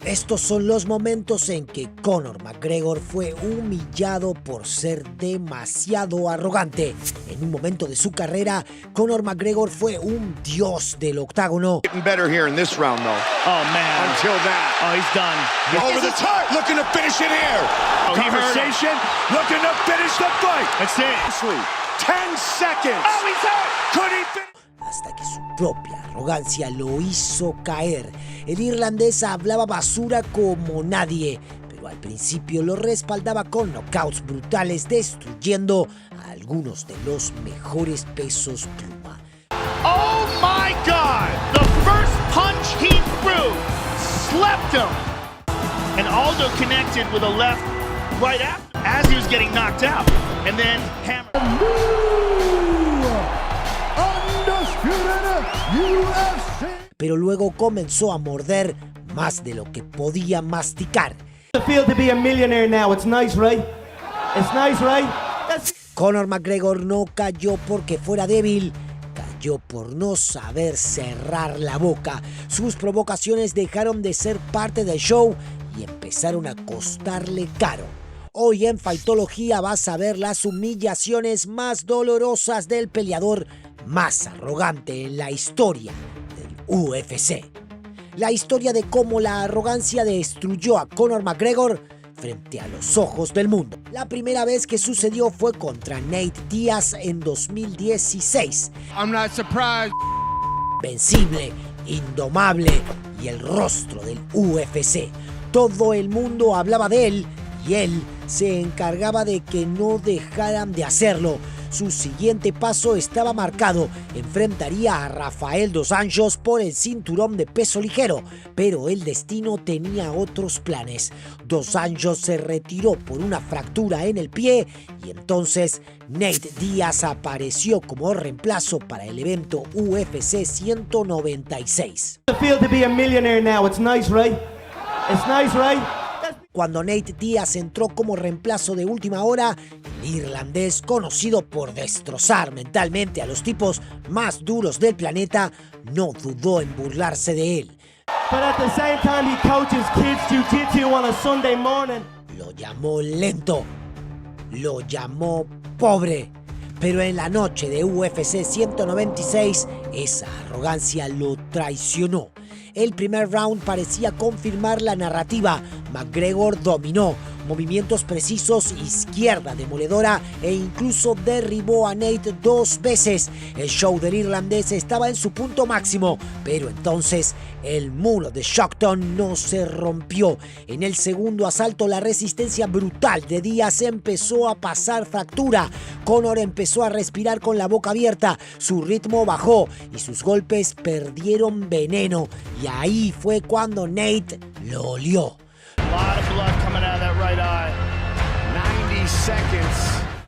Estos son los momentos en que Conor McGregor fue humillado por ser demasiado arrogante. En un momento de su carrera, Conor McGregor fue un dios del octágono. Getting better here in this round, though. Oh, man. Until that. Oh, he's done. Over the top, looking to finish it here. Oh, he heard it. Conversation, looking to finish the fight. That's it. 10 seconds. Oh, he's hurt. Could he finish? Hasta que su propia arrogancia lo hizo caer. El irlandés hablaba basura como nadie, pero al principio lo respaldaba con knockouts brutales, destruyendo a algunos de los mejores pesos pluma. Oh, my God. The first punch he threw slept him. And Aldo connected with a left right after as he was getting knocked out. And then hammered. Pero luego comenzó a morder más de lo que podía masticar. Conor McGregor no cayó porque fuera débil, cayó por no saber cerrar la boca. Sus provocaciones dejaron de ser parte del show y empezaron a costarle caro. Hoy en Fightología vas a ver las humillaciones más dolorosas del peleador más arrogante en la historia del UFC. La historia de cómo la arrogancia destruyó a Conor McGregor frente a los ojos del mundo. La primera vez que sucedió fue contra Nate Diaz en 2016. I'm not surprised. Vencible, indomable y el rostro del UFC. Todo el mundo hablaba de él y él se encargaba de que no dejaran de hacerlo. Su siguiente paso estaba marcado. Enfrentaría a Rafael dos Anjos por el cinturón de peso ligero, pero el destino tenía otros planes. Dos Anjos se retiró por una fractura en el pie y entonces Nate Diaz apareció como reemplazo para el evento UFC 196. Cuando Nate Diaz entró como reemplazo de última hora, el irlandés, conocido por destrozar mentalmente a los tipos más duros del planeta, no dudó en burlarse de él. Lo llamó lento, lo llamó pobre, pero en la noche de UFC 196, esa arrogancia lo traicionó. El primer round parecía confirmar la narrativa. McGregor dominó, movimientos precisos, izquierda demoledora e incluso derribó a Nate 2 veces. El show del irlandés estaba en su punto máximo, pero entonces el muro de Shockton no se rompió. En el segundo asalto la resistencia brutal de Diaz empezó a pasar fractura. Conor empezó a respirar con la boca abierta, su ritmo bajó y sus golpes perdieron veneno. Y ahí fue cuando Nate lo olió.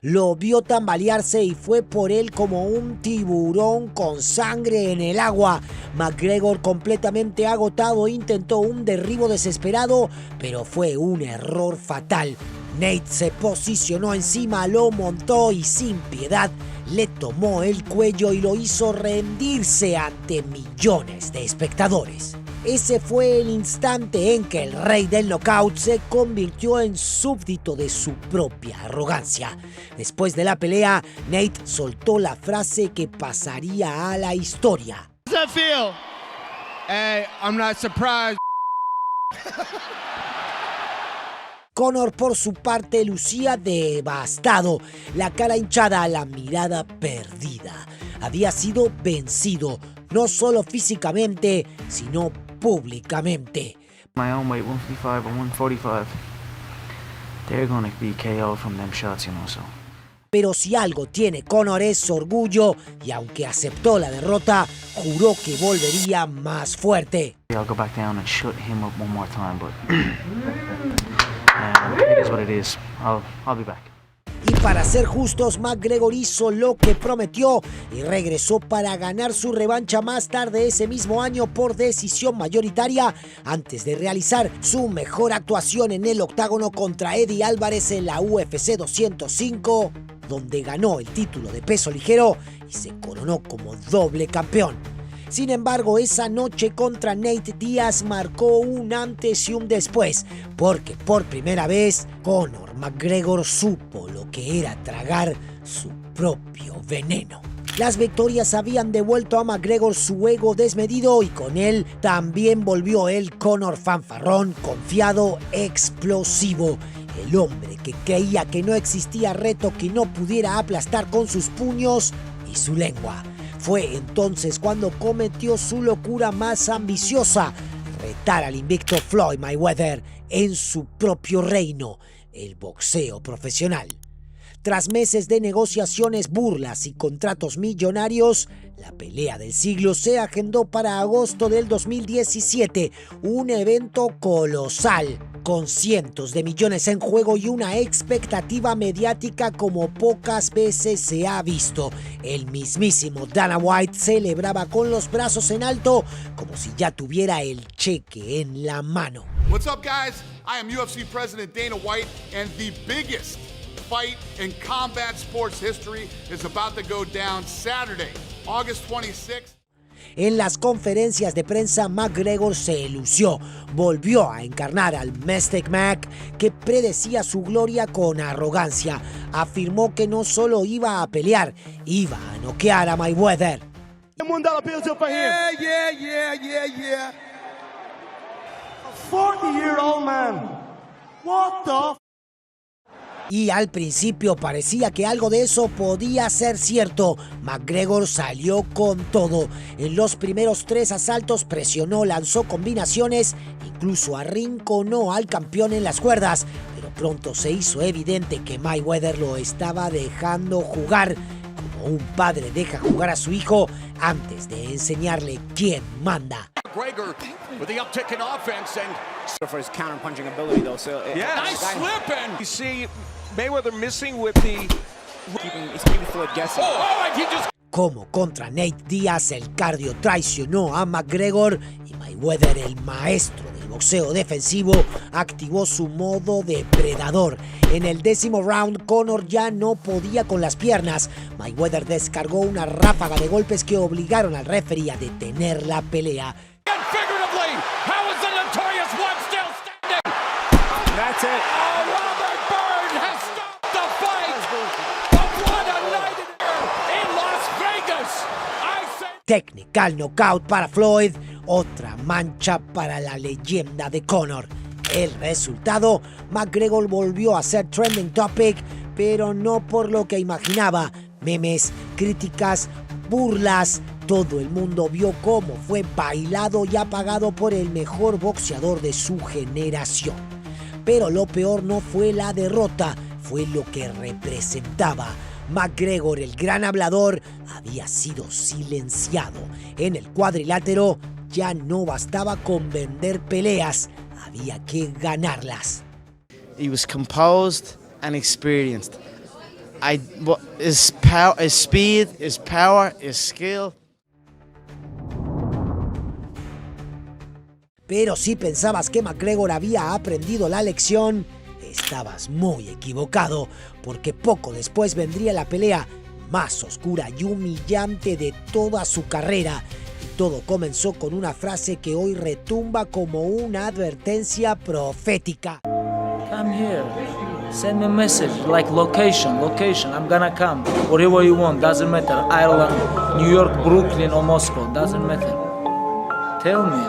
Lo vio tambalearse y fue por él como un tiburón con sangre en el agua. McGregor, completamente agotado, intentó un derribo desesperado, pero fue un error fatal. Nate se posicionó encima, lo montó y sin piedad le tomó el cuello y lo hizo rendirse ante millones de espectadores. Ese fue el instante en que el rey del knockout se convirtió en súbdito de su propia arrogancia. Después de la pelea, Nate soltó la frase que pasaría a la historia. How does that feel? Hey, I'm not surprised. Conor, por su parte, lucía devastado, la cara hinchada, la mirada perdida. Había sido vencido, no solo físicamente, sino públicamente. My own weight, 155 or 145. They're gonna be KO from them shots, you know, so. Pero si algo tiene Conor es orgullo y aunque aceptó la derrota, juró que volvería más fuerte. I'll go back down and shut him up one more time, but it is what it is. I'll be back. Y para ser justos, McGregor hizo lo que prometió y regresó para ganar su revancha más tarde ese mismo año por decisión mayoritaria, antes de realizar su mejor actuación en el octágono contra Eddie Álvarez en la UFC 205, donde ganó el título de peso ligero y se coronó como doble campeón. Sin embargo, esa noche contra Nate Diaz marcó un antes y un después, porque por primera vez Conor McGregor supo lo que era tragar su propio veneno. Las victorias habían devuelto a McGregor su ego desmedido y con él también volvió el Conor fanfarrón, confiado, explosivo. El hombre que creía que no existía reto que no pudiera aplastar con sus puños y su lengua. Fue entonces cuando cometió su locura más ambiciosa, retar al invicto Floyd Mayweather en su propio reino, el boxeo profesional. Tras meses de negociaciones, burlas y contratos millonarios, la pelea del siglo se agendó para agosto del 2017, un evento colosal, con cientos de millones en juego y una expectativa mediática como pocas veces se ha visto. El mismísimo Dana White celebraba con los brazos en alto, como si ya tuviera el cheque en la mano. What's up, guys? I am UFC President Dana White, and the biggest fight in combat sports history is about to go down Saturday, August 26th. En las conferencias de prensa, McGregor se lució, volvió a encarnar al Mystic Mac que predecía su gloria con arrogancia. Afirmó que no solo iba a pelear, iba a noquear a Mayweather. Yeah. A 40-year-old man. What the? Y al principio parecía que algo de eso podía ser cierto. McGregor salió con todo. En los primeros 3 asaltos presionó, lanzó combinaciones, incluso arrinconó al campeón en las cuerdas. Pero pronto se hizo evidente que Mayweather lo estaba dejando jugar, como un padre deja jugar a su hijo antes de enseñarle quién manda. McGregor with the uptick in offense and for his counter-punching ability, though. So nice slipping. You see Mayweather missing with the he's keeping Floyd guessing. and he just Como contra Nate Diaz, el cardio traicionó a McGregor y Mayweather, el maestro del boxeo defensivo, activó su modo depredador. En el 10º round, Conor ya no podía con las piernas. Mayweather descargó una ráfaga de golpes que obligaron al referee a detener la pelea. and figuratively, how is the notorious one still standing? That's it. Oh, Robert Byrne has stopped the fight. But what a night in Las Vegas. I say Technical knockout para Floyd, otra mancha para la leyenda de Conor. El resultado, McGregor volvió a ser trending topic, pero no por lo que imaginaba. Memes, críticas, burlas, todo el mundo vio cómo fue bailado y apagado por el mejor boxeador de su generación. Pero lo peor no fue la derrota, fue lo que representaba. McGregor, el gran hablador, había sido silenciado. En el cuadrilátero ya no bastaba con vender peleas, había que ganarlas. He was composed and experienced. His speed, his power, his skill. Pero si pensabas que McGregor había aprendido la lección, estabas muy equivocado, porque poco después vendría la pelea más oscura y humillante de toda su carrera. Y todo comenzó con una frase que hoy retumba como una advertencia profética. Come here. Send me a message like location. I'm gonna come. Wherever you want, doesn't matter. Ireland, New York, Brooklyn or Moscow, doesn't matter. Tell me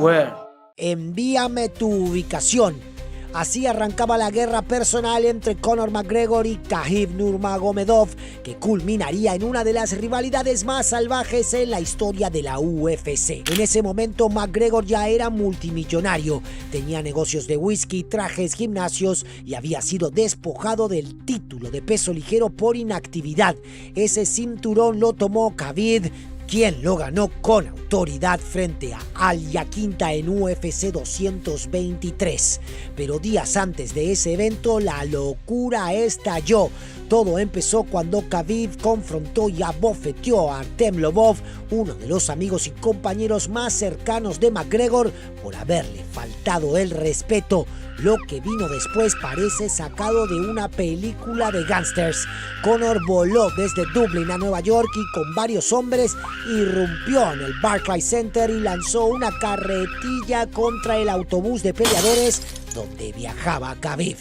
where. Envíame tu ubicación. Así arrancaba la guerra personal entre Conor McGregor y Khabib Nurmagomedov, que culminaría en una de las rivalidades más salvajes en la historia de la UFC. En ese momento McGregor ya era multimillonario, tenía negocios de whisky, trajes, gimnasios y había sido despojado del título de peso ligero por inactividad. Ese cinturón lo tomó Khabib, quien lo ganó con autoridad frente a Al Iaquinta en UFC 223. Pero días antes de ese evento, la locura estalló. Todo empezó cuando Khabib confrontó y abofeteó a Artem Lobov, uno de los amigos y compañeros más cercanos de McGregor, por haberle faltado el respeto. Lo que vino después parece sacado de una película de gángsters. Conor voló desde Dublín a Nueva York y con varios hombres irrumpió en el Barclays Center y lanzó una carretilla contra el autobús de peleadores donde viajaba Khabib.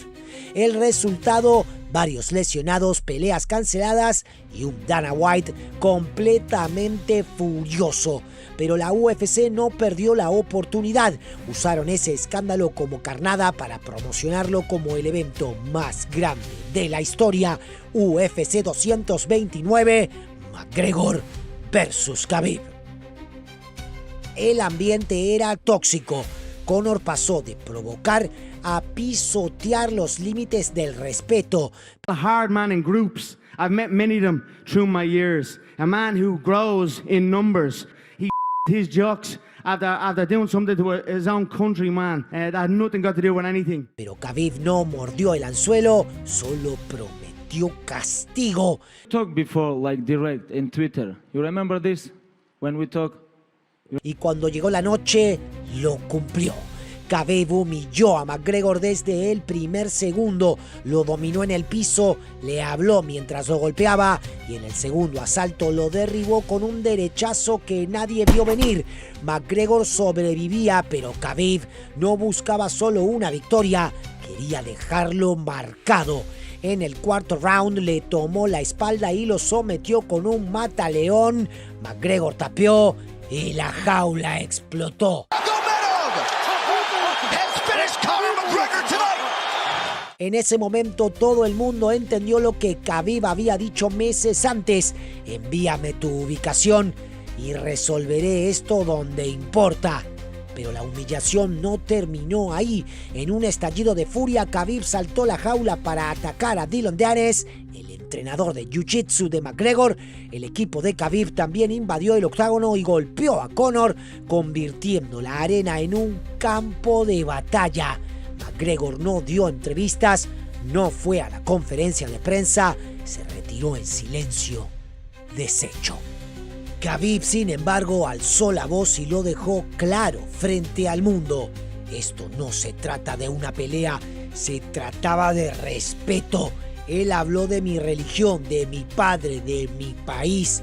El resultado: varios lesionados, peleas canceladas y un Dana White completamente furioso. Pero la UFC no perdió la oportunidad. Usaron ese escándalo como carnada para promocionarlo como el evento más grande de la historia. UFC 229, McGregor versus Khabib. El ambiente era tóxico. Conor pasó de provocar a pisotear los límites del respeto. A hard man in groups. I've met many of them through my years. A man who grows in numbers. He his jokes after doing something to his own countryman. That had nothing got to do with anything. Pero Khabib no mordió el anzuelo, solo prometió castigo. Talk before like direct in Twitter. You remember this when we talk? Y cuando llegó la noche, lo cumplió. Khabib humilló a McGregor desde el primer segundo, lo dominó en el piso, le habló mientras lo golpeaba y en el segundo asalto lo derribó con un derechazo que nadie vio venir. McGregor sobrevivía, pero Khabib no buscaba solo una victoria, quería dejarlo marcado. En el cuarto round le tomó la espalda y lo sometió con un mataleón. McGregor tapeó y la jaula explotó. En ese momento todo el mundo entendió lo que Khabib había dicho meses antes: envíame tu ubicación y resolveré esto donde importa. Pero la humillación no terminó ahí. En un estallido de furia, Khabib saltó la jaula para atacar a Dillon Danis, el entrenador de Jiu-Jitsu de McGregor. El equipo de Khabib también invadió el octágono y golpeó a Conor, convirtiendo la arena en un campo de batalla. McGregor no dio entrevistas, no fue a la conferencia de prensa, se retiró en silencio, deshecho. Khabib, sin embargo, alzó la voz y lo dejó claro frente al mundo. Esto no se trata de una pelea, se trataba de respeto. Él habló de mi religión, de mi padre, de mi país.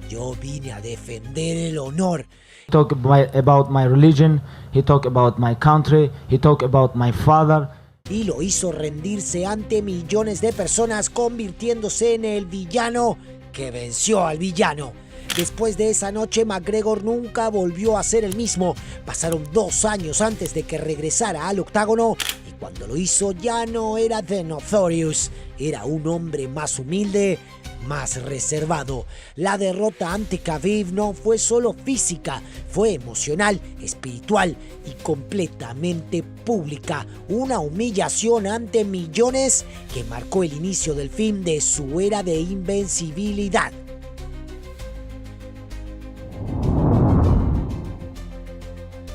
Yo vine a defender el honor. He talked about my religion, he talked about my country, he talked about my father. Y lo hizo rendirse ante millones de personas, convirtiéndose en el villano que venció al villano. Después de esa noche, McGregor nunca volvió a ser el mismo. Pasaron 2 años antes de que regresara al octágono y cuando lo hizo ya no era The Notorious, era un hombre más humilde, más reservado. La derrota ante Khabib no fue solo física, fue emocional, espiritual y completamente pública. Una humillación ante millones que marcó el inicio del fin de su era de invencibilidad.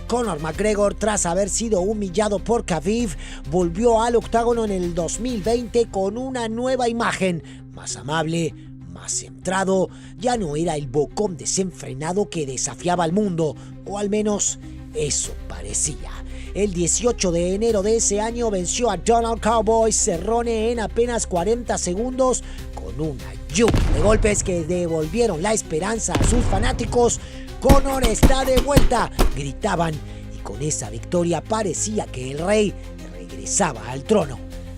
Conor McGregor, tras haber sido humillado por Khabib, volvió al octágono en el 2020 con una nueva imagen, más amable, más centrado. Ya no era el bocón desenfrenado que desafiaba al mundo, o al menos eso parecía. El 18 de enero de ese año venció a Donald Cowboy Cerrone en apenas 40 segundos con una lluvia de golpes que devolvieron la esperanza a sus fanáticos. Conor está de vuelta, gritaban, y con esa victoria parecía que el rey regresaba al trono.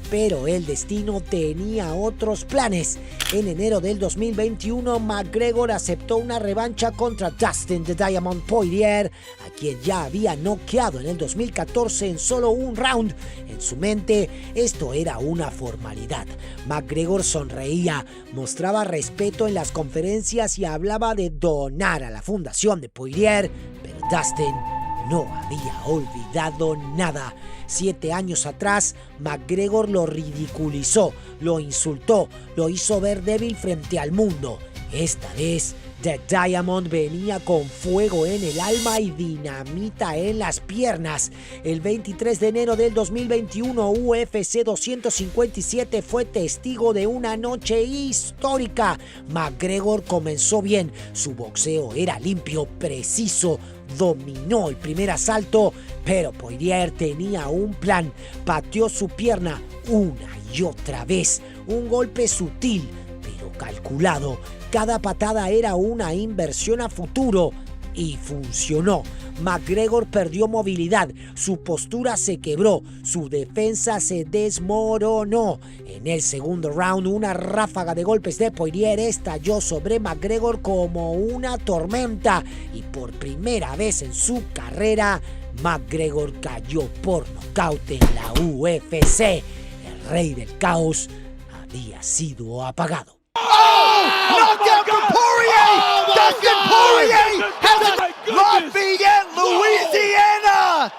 Pero el destino tenía otros planes. En enero del 2021, McGregor aceptó una revancha contra Dustin the Diamond Poirier, a quien ya había noqueado en el 2014 en solo un round. En su mente, esto era una formalidad. McGregor sonreía, mostraba respeto en las conferencias y hablaba de donar a la fundación de Poirier, pero Dustin no había olvidado nada. 7 años atrás, McGregor lo ridiculizó, lo insultó, lo hizo ver débil frente al mundo. Esta vez The Diamond venía con fuego en el alma y dinamita en las piernas. El 23 de enero del 2021, UFC 257 fue testigo de una noche histórica. McGregor comenzó bien, su boxeo era limpio, preciso, dominó el primer asalto, pero Poirier tenía un plan. Pateó su pierna una y otra vez, un golpe sutil pero calculado. Cada patada era una inversión a futuro y funcionó. McGregor perdió movilidad, su postura se quebró, su defensa se desmoronó. En el segundo round, una ráfaga de golpes de Poirier estalló sobre McGregor como una tormenta y por primera vez en su carrera, McGregor cayó por nocaut en la UFC. El rey del caos había sido apagado. Knockout from Poirier! Dustin Poirier has it! Lafayette, Louisiana!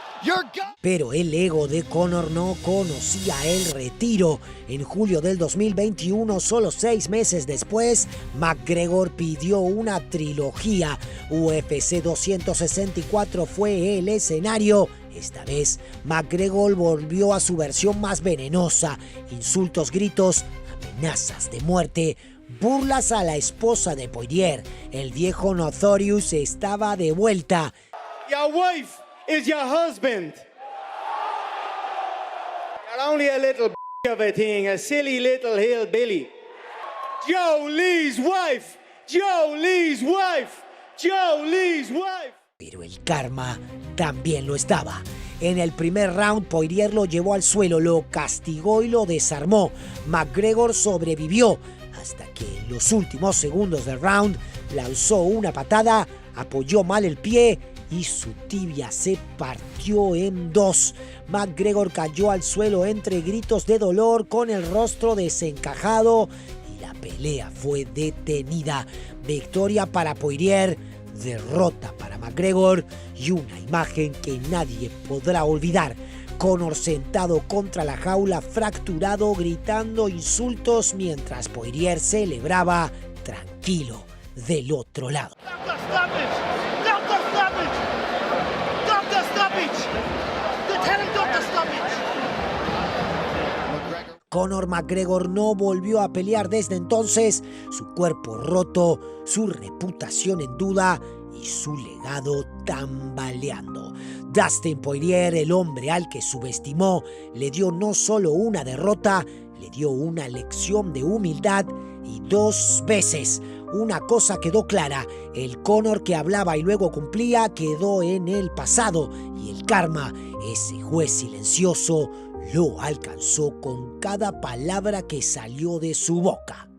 Pero el ego de Conor no conocía el retiro. En julio del 2021, solo 6 meses después, McGregor pidió una trilogía. UFC 264 fue el escenario. Esta vez, McGregor volvió a su versión más venenosa. Insultos, gritos, amenazas de muerte, burlas a la esposa de Poirier. El viejo Notorious estaba de vuelta. Your wife is your husband. You're only a little of a thing, a silly little hillbilly. Joe Lee's wife, Joe Lee's wife, Joe Lee's wife. Pero el karma también lo estaba. En el primer round, Poirier lo llevó al suelo, lo castigó y lo desarmó. McGregor sobrevivió hasta que en los últimos segundos del round lanzó una patada, apoyó mal el pie y su tibia se partió en dos. McGregor cayó al suelo entre gritos de dolor con el rostro desencajado y la pelea fue detenida. Victoria para Poirier, derrota para McGregor y una imagen que nadie podrá olvidar. Conor sentado contra la jaula, fracturado, gritando insultos mientras Poirier celebraba tranquilo del otro lado. Conor McGregor no volvió a pelear desde entonces, su cuerpo roto, su reputación en duda y su legado tambaleando. Dustin Poirier, el hombre al que subestimó, le dio no solo una derrota, le dio una lección de humildad y 2 veces. Una cosa quedó clara, el Conor que hablaba y luego cumplía quedó en el pasado y el karma, ese juez silencioso, lo alcanzó con cada palabra que salió de su boca.